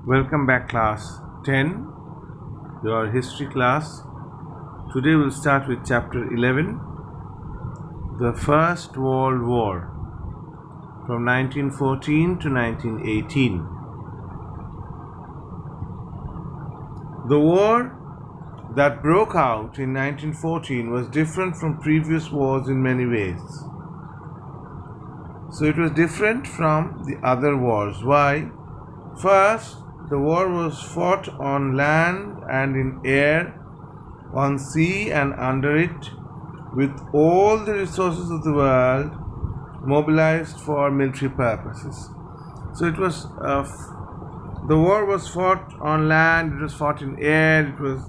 Welcome back, class 10, your history class. Today we'll start with chapter 11, the First World War from 1914 to 1918. The war that broke out in 1914 was different from previous wars in many ways. So it was different from the other wars. Why? First, the war was fought on land and in air, on sea and under it, with all the resources of the world mobilized for military purposes. So it was the war was fought on land, it was fought in air, it was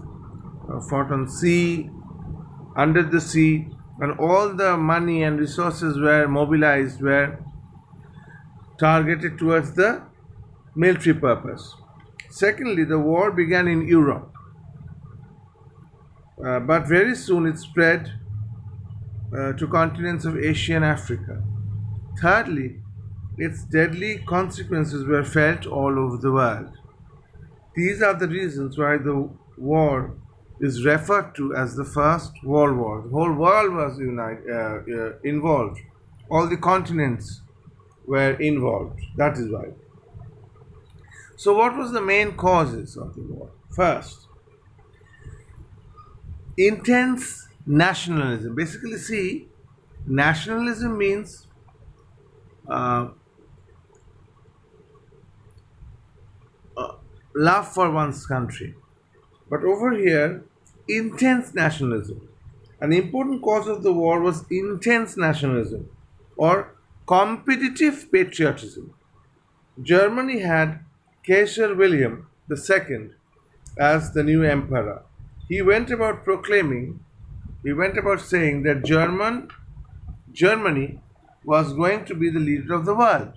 fought on sea, under the sea, and all the money and resources were mobilized, were targeted towards the military purpose. Secondly, the war began in Europe, but very soon it spread to continents of Asia and Africa. Thirdly, its deadly consequences were felt all over the world. These are the reasons why the war is referred to as the First World War. The whole world was involved. All the continents were involved. That is why. So what was the main causes of the war? First, intense nationalism. Basically, see, nationalism means love for one's country. But over here, intense nationalism. An important cause of the war was intense nationalism or competitive patriotism. Germany had Kaiser William II as the new emperor. He went about saying that Germany was going to be the leader of the world.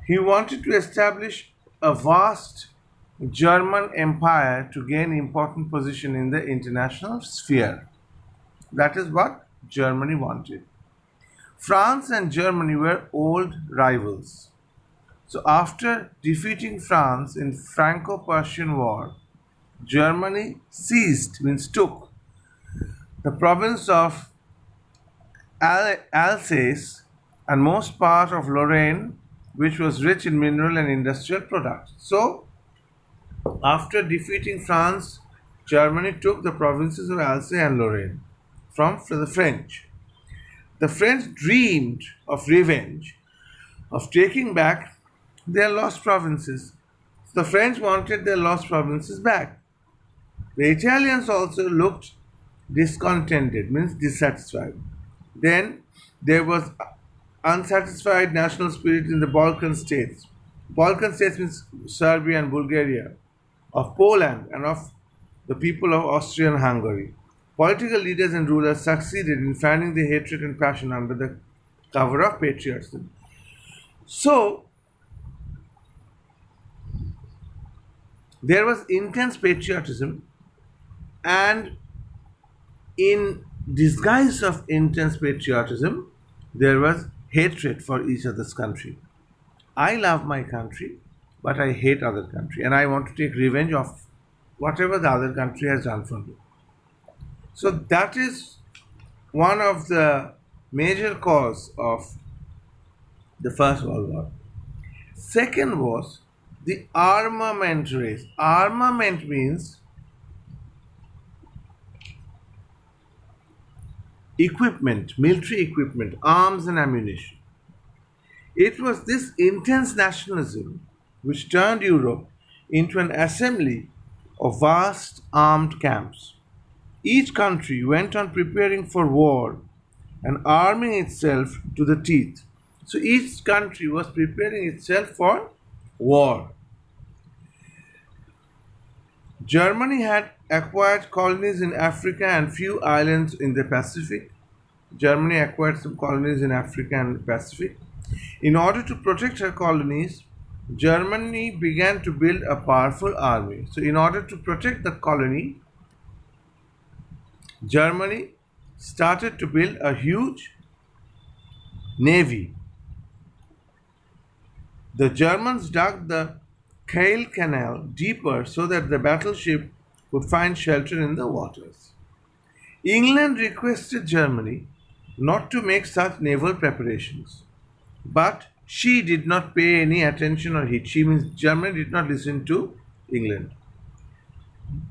He wanted to establish a vast German empire to gain important position in the international sphere. That is what Germany wanted. France and Germany were old rivals. So after defeating France in Franco-Prussian War, Germany took the province of Alsace and most part of Lorraine, which was rich in mineral and industrial products. So after defeating France, Germany took the provinces of Alsace and Lorraine from the French. The French dreamed of revenge, of taking back their lost provinces. The French wanted their lost provinces back. The Italians also looked discontented, means dissatisfied. Then there was unsatisfied national spirit in the Balkan states. Balkan states means Serbia and Bulgaria, of Poland and of the people of Austria and Hungary. Political leaders and rulers succeeded in fanning the hatred and passion under the cover of patriotism. So, there was intense patriotism, and in disguise of intense patriotism, there was hatred for each other's country. I love my country, but I hate other country, and I want to take revenge of whatever the other country has done for me. So that is one of the major cause of the First World War. Second was the armament race. Armament means equipment, military equipment, arms and ammunition. It was this intense nationalism which turned Europe into an assembly of vast armed camps. Each country went on preparing for war and arming itself to the teeth. So each country was preparing itself for war. Germany had acquired colonies in Africa and few islands in the Pacific. Germany acquired some colonies in Africa and the Pacific. In order to protect her colonies, Germany began to build a powerful army. So in order to protect the colony, Germany started to build a huge navy. The Germans dug the Kiel Canal deeper so that the battleship could find shelter in the waters. England requested Germany not to make such naval preparations, but she did not pay any attention or heed. She means Germany did not listen to England,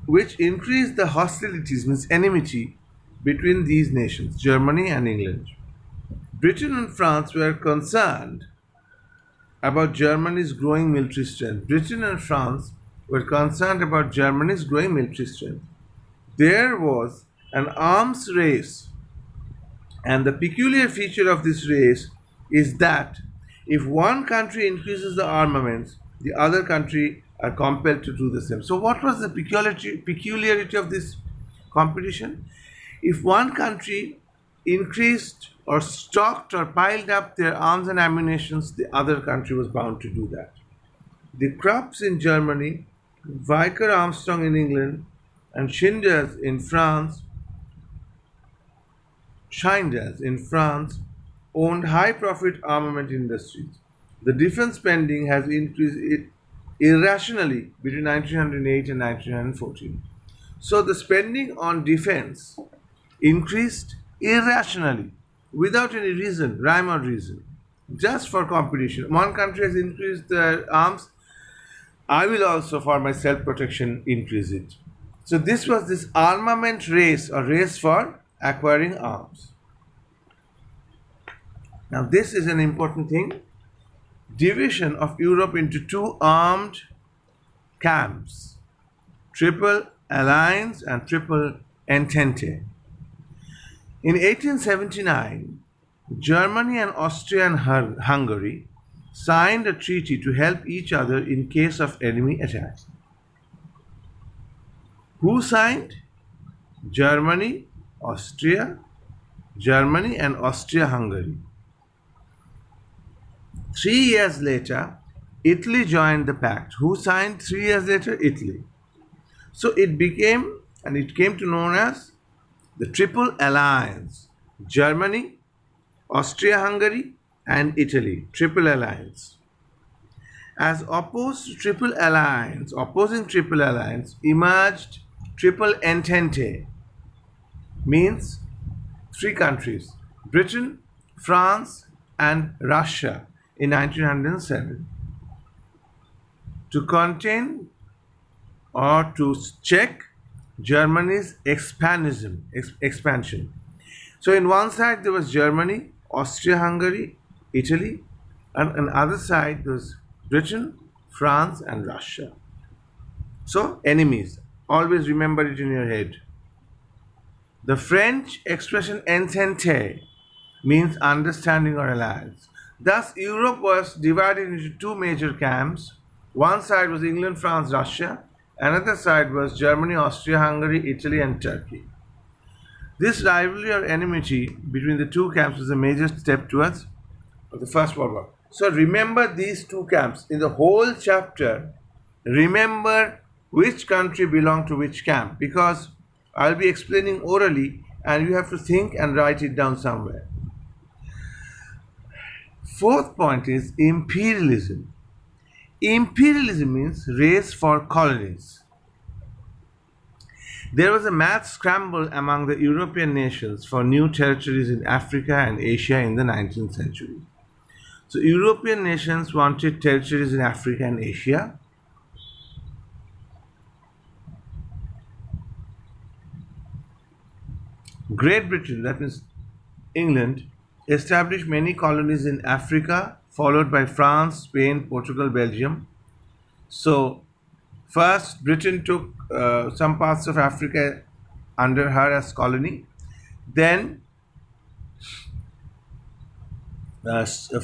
which increased the hostilities, means enmity, between these nations, Germany and England. Britain and France were concerned about Germany's growing military strength. Britain and France were concerned about Germany's growing military strength. There was an arms race, and the peculiar feature of this race is that if one country increases the armaments, the other country are compelled to do the same. So, what was the peculiarity of this competition? If one country increased or stocked or piled up their arms and ammunitions, the other country was bound to do that. The Krupps in Germany, Vickers Armstrong in England, and Schinders in France owned high profit armament industries. The defense spending has increased irrationally between 1908 and 1914. So the spending on defense increased irrationally without any reason, rhyme or reason, just for competition. One country has increased their arms, I will also, for my self protection, increase it. So this was this armament race or race for acquiring arms. Now this is an important thing. Division of Europe into two armed camps, Triple Alliance and Triple Entente. In 1879, Germany and Austria and Hungary signed a treaty to help each other in case of enemy attack. Who signed? Germany and Austria-Hungary. 3 years later, Italy joined the pact. Who signed 3 years later? Italy. So it came to known as the Triple Alliance. Germany, Austria-Hungary, and Italy. Triple Alliance. As opposing Triple Alliance, emerged Triple Entente, means three countries, Britain, France, and Russia in 1907, to contain or to check Germany's expansion. So in one side there was Germany, Austria-Hungary, Italy, and on the other side there was Britain, France, and Russia. So enemies. Always remember it in your head. The French expression entente means understanding or alliance. Thus, Europe was divided into two major camps. One side was England, France, Russia. Another side was Germany, Austria-Hungary, Italy, and Turkey. This rivalry or enmity between the two camps was a major step towards the First World War. So remember these two camps. In the whole chapter, remember which country belonged to which camp, because I'll be explaining orally and you have to think and write it down somewhere. Fourth point is imperialism. Imperialism means race for colonies. There was a mad scramble among the European nations for new territories in Africa and Asia in the 19th century. So European nations wanted territories in Africa and Asia. Great Britain, that means England, established many colonies in Africa, followed by France, Spain, Portugal, Belgium. So first Britain took some parts of Africa under her as colony. Then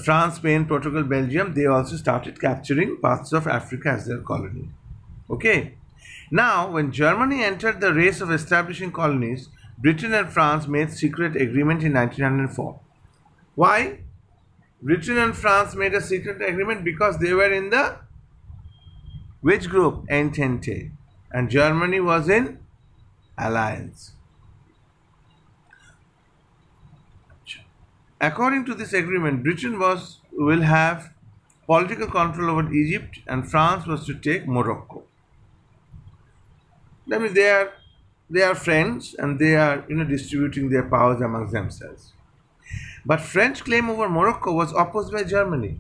France, Spain, Portugal, Belgium, they also started capturing parts of Africa as their colony. Okay. Now, when Germany entered the race of establishing colonies, Britain and France made secret agreement in 1904. Why? Britain and France made a secret agreement because they were in the which group? Entente. And Germany was in alliance. According to this agreement, Britain will have political control over Egypt, and France was to take Morocco. I mean, they are friends, and they are distributing their powers amongst themselves. But French claim over Morocco was opposed by Germany.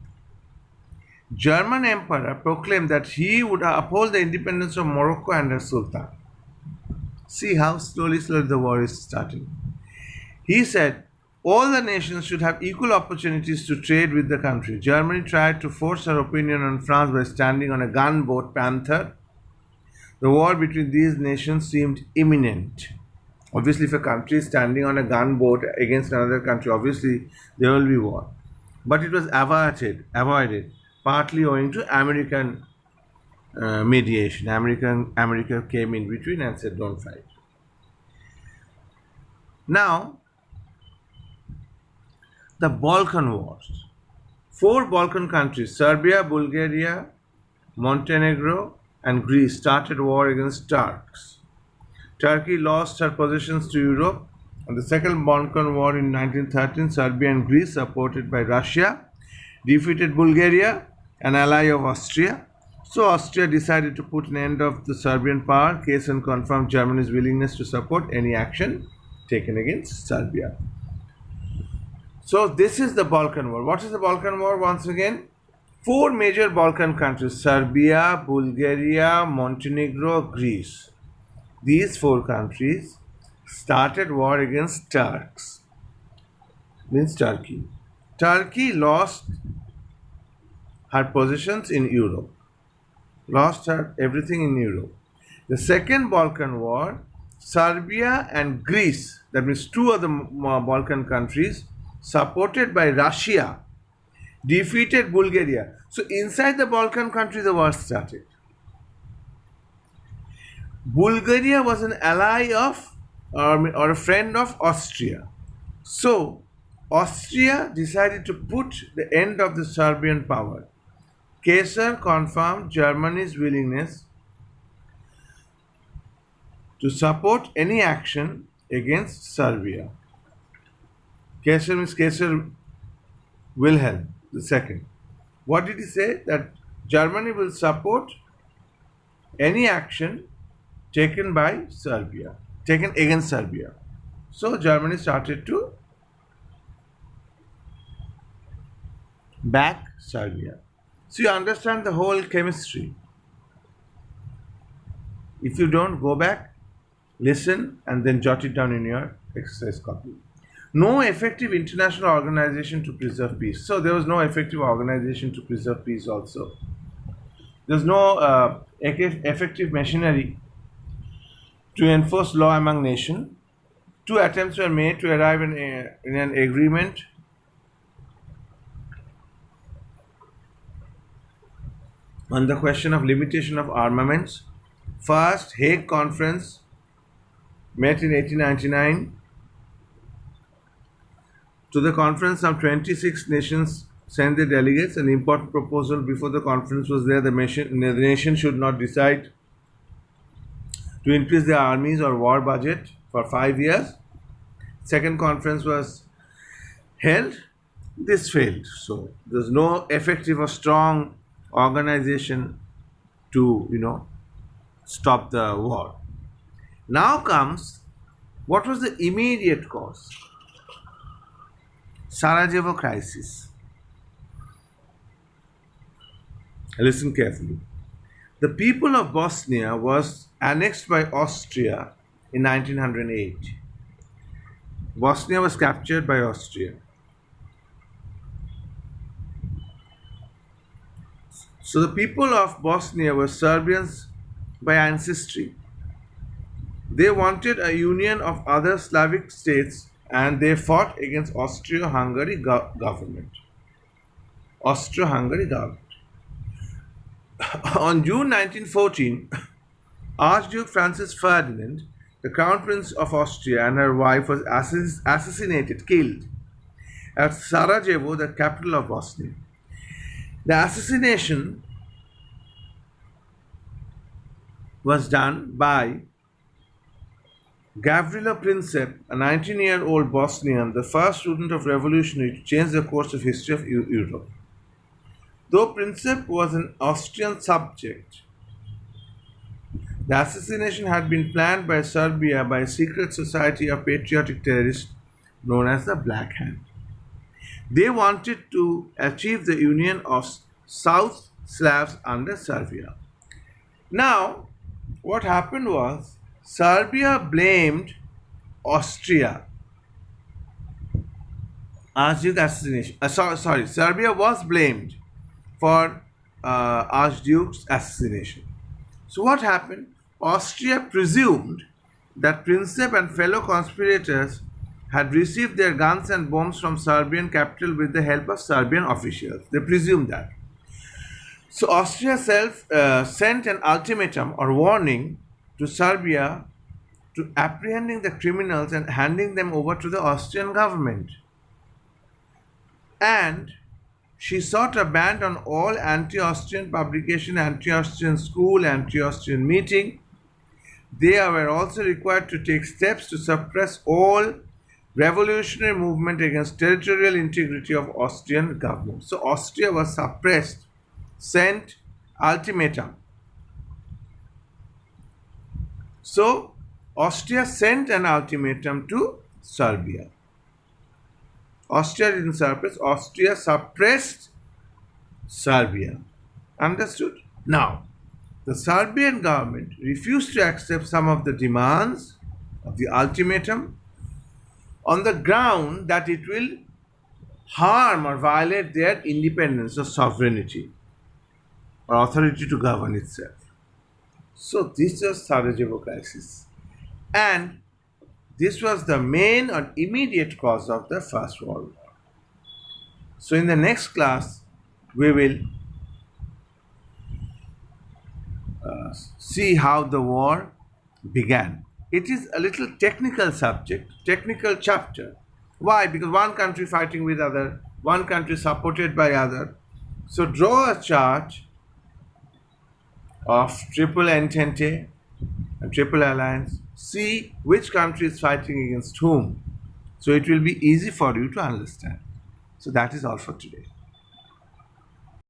German emperor proclaimed that he would uphold the independence of Morocco under Sultan. See how slowly the war is starting. He said all the nations should have equal opportunities to trade with the country. Germany tried to force her opinion on France by standing on a gunboat Panther. The war between these nations seemed imminent. Obviously, if a country is standing on a gunboat against another country, obviously there will be war. But it was avoided, partly owing to American mediation. America came in between and said, "Don't fight." Now, the Balkan Wars. 4 Balkan countries, Serbia, Bulgaria, Montenegro, and Greece, started war against Turks. Turkey lost her possessions to Europe. In the Second Balkan War in 1913, Serbia and Greece, supported by Russia, defeated Bulgaria, an ally of Austria. So Austria decided to put an end of the Serbian power. Kaysen confirmed Germany's willingness to support any action taken against Serbia. So this is the Balkan War. What is the Balkan War? Once again, 4 major Balkan countries, Serbia, Bulgaria, Montenegro, Greece. These 4 countries started war against Turks, means Turkey. Turkey lost her positions in Europe, lost her everything in Europe. The Second Balkan War, Serbia and Greece, that means 2 of the Balkan countries, supported by Russia, defeated Bulgaria. So inside the Balkan country, the war started. Bulgaria was an ally of or a friend of Austria. So Austria decided to put the end of the Serbian power. Kaiser confirmed Germany's willingness to support any action against Serbia. Kaiser means Kaiser Wilhelm II. What did he say? That Germany will support any action taken against Serbia. So Germany started to back Serbia. So you understand the whole chemistry. If you don't, go back, listen, and then jot it down in your exercise copy. No effective international organization to preserve peace. So there was no effective organization to preserve peace also. There's no effective machinery to enforce law among nations. 2 attempts were made to arrive in an agreement. On the question of limitation of armaments. First, Hague Conference met in 1899. To the conference, some 26 nations sent their delegates. An important proposal before the conference was there. The nation should not decide to increase their armies or war budget for 5 years. Second conference was held. This failed. So there's no effective or strong organization to stop the war. Now comes what was the immediate cause? Sarajevo crisis. Listen carefully. The people of Bosnia was annexed by Austria in 1908. Bosnia was captured by Austria. So the people of Bosnia were Serbians by ancestry. They wanted a union of other Slavic states, and they fought against Austro-Hungary government. Austro-Hungary government. On June 1914, Archduke Francis Ferdinand, the Crown Prince of Austria, and her wife was killed at Sarajevo, the capital of Bosnia. The assassination was done by Gavrilo Princip, a 19-year-old Bosnian, the first student of revolutionary to change the course of history of Europe. Though Princip was an Austrian subject, the assassination had been planned by Serbia by a secret society of patriotic terrorists known as the Black Hand. They wanted to achieve the union of South Slavs under Serbia. Now, what happened was Serbia blamed Austria. Archduke assassination. Sorry, Serbia was blamed for Archduke's assassination. So, what happened? Austria presumed that Princip and fellow conspirators had received their guns and bombs from Serbian capital with the help of Serbian officials. They presumed that. So, Austria sent an ultimatum or warning to Serbia to apprehending the criminals and handing them over to the Austrian government. And she sought a ban on all anti-Austrian publication, anti-Austrian school, anti-Austrian meeting. They were also required to take steps to suppress all revolutionary movement against territorial integrity of Austrian government. So Austria was suppressed, sent ultimatum. So Austria sent an ultimatum to Serbia. Austria didn't suppress, Austria suppressed Serbia. Understood? Now, the Serbian government refused to accept some of the demands of the ultimatum on the ground that it will harm or violate their independence or sovereignty or authority to govern itself. So this was Sarajevo crisis. And this was the main or immediate cause of the First World War. So in the next class, we will see how the war began. It is a little technical subject, technical chapter. Why? Because one country fighting with other, one country supported by other. So draw a chart of Triple Entente and Triple Alliance. See which country is fighting against whom. So it will be easy for you to understand. So that is all for today.